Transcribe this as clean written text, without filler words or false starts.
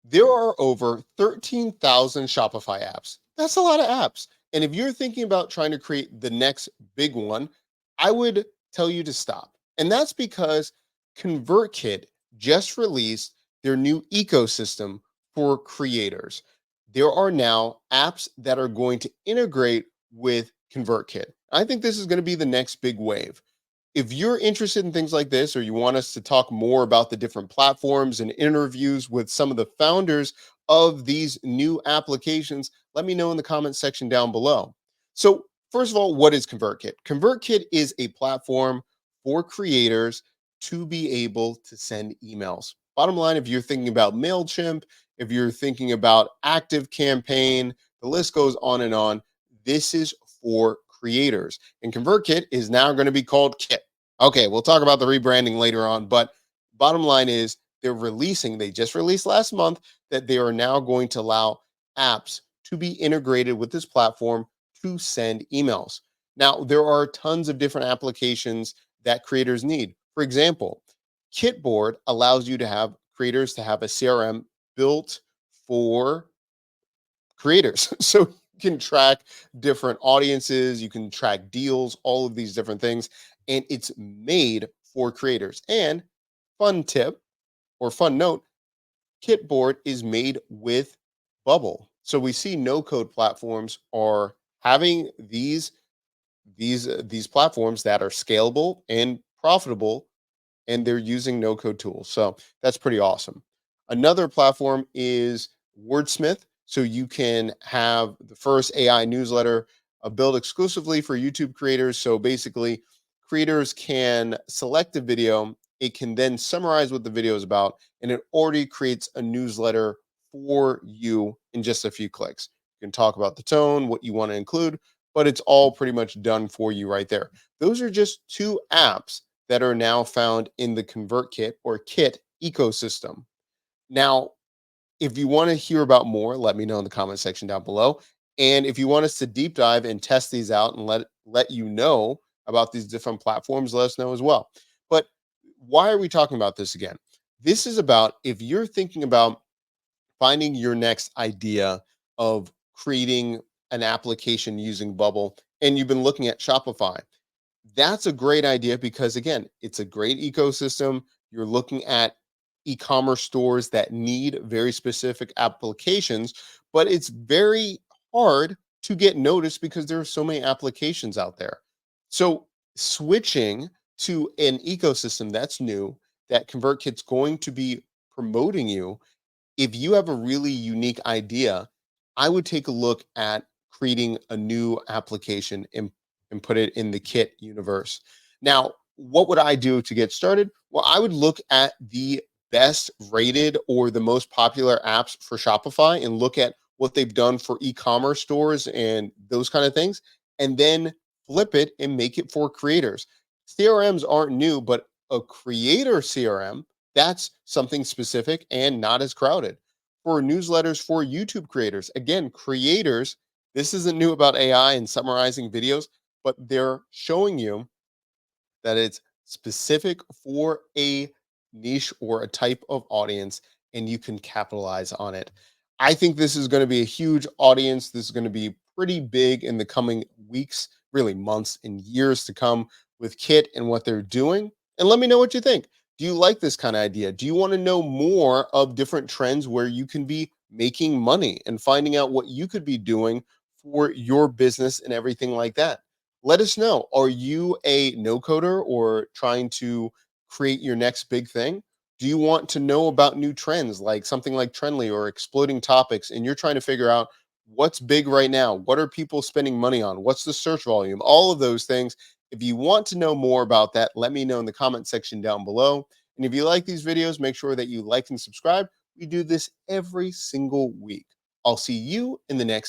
There are over 13,000 Shopify apps. That's a lot of apps. And if you're thinking about trying to create the next big one, I would tell you to stop. And that's because ConvertKit just released their new ecosystem for creators. There are now apps that are going to integrate with ConvertKit. I think this is going to be the next big wave. If you're interested in things like this, or you want us to talk more about the different platforms and interviews with some of the founders of these new applications, let me know in the comments section down below. So, first of all, what is ConvertKit? ConvertKit is a platform for creators to be able to send emails. Bottom line, if you're thinking about MailChimp, if you're thinking about ActiveCampaign, the list goes on and on. This is for creators. And ConvertKit is now going to be called Kit. Okay, we'll talk about the rebranding later on, but bottom line is they just released last month that they are now going to allow apps to be integrated with this platform to send emails. Now, there are tons of different applications that creators need. For example, Kitboard allows you to have creators to have a CRM built for creators. So you can track different audiences, you can track deals, all of these different things, and it's made for creators. And fun tip or fun note, Kitboard is made with Bubble. So we see no code platforms are having these platforms that are scalable and profitable, and they're using no code tools. So that's pretty awesome. Another platform is Wordsmith. So you can have the first AI newsletter built exclusively for YouTube creators. So basically, creators can select a video, it can then summarize what the video is about, and it already creates a newsletter for you in just a few clicks. You can talk about the tone, what you want to include, but it's all pretty much done for you right there. Those are just two apps that are now found in the ConvertKit or Kit ecosystem. Now, if you want to hear about more, let me know in the comment section down below. And if you want us to deep dive and test these out and let you know about these different platforms, let us know as well. But why are we talking about this again? This is about if you're thinking about finding your next idea of creating an application using Bubble and you've been looking at Shopify, that's a great idea because again, it's a great ecosystem. You're looking at e-commerce stores that need very specific applications, but it's very hard to get noticed because there are so many applications out there. So switching to an ecosystem that's new, that ConvertKit's going to be promoting you, if you have a really unique idea, I would take a look at creating a new application and put it in the Kit universe. Now, what would I do to get started? Well, I would look at the best rated or the most popular apps for Shopify and look at what they've done for e-commerce stores and those kind of things, and then flip it and make it for creators. CRMs aren't new, but a creator CRM, that's something specific and not as crowded. For newsletters for YouTube creators, again, creators, this isn't new about AI and summarizing videos, but they're showing you that it's specific for a niche or a type of audience, and you can capitalize on it. I think this is going to be a huge audience. This is going to be pretty big in the coming weeks, really months and years to come with Kit and what they're doing. And let me know what you think. Do you like this kind of idea? Do you want to know more of different trends where you can be making money and finding out what you could be doing for your business and everything like that? Let us know. Are you a no coder or trying to create your next big thing? Do you want to know about new trends like something like Trendly or exploding topics? And you're trying to figure out what's big right now? What are people spending money on? What's the search volume? All of those things. If you want to know more about that, let me know in the comment section down below. And if you like these videos, make sure that you like and subscribe. We do this every single week. I'll see you in the next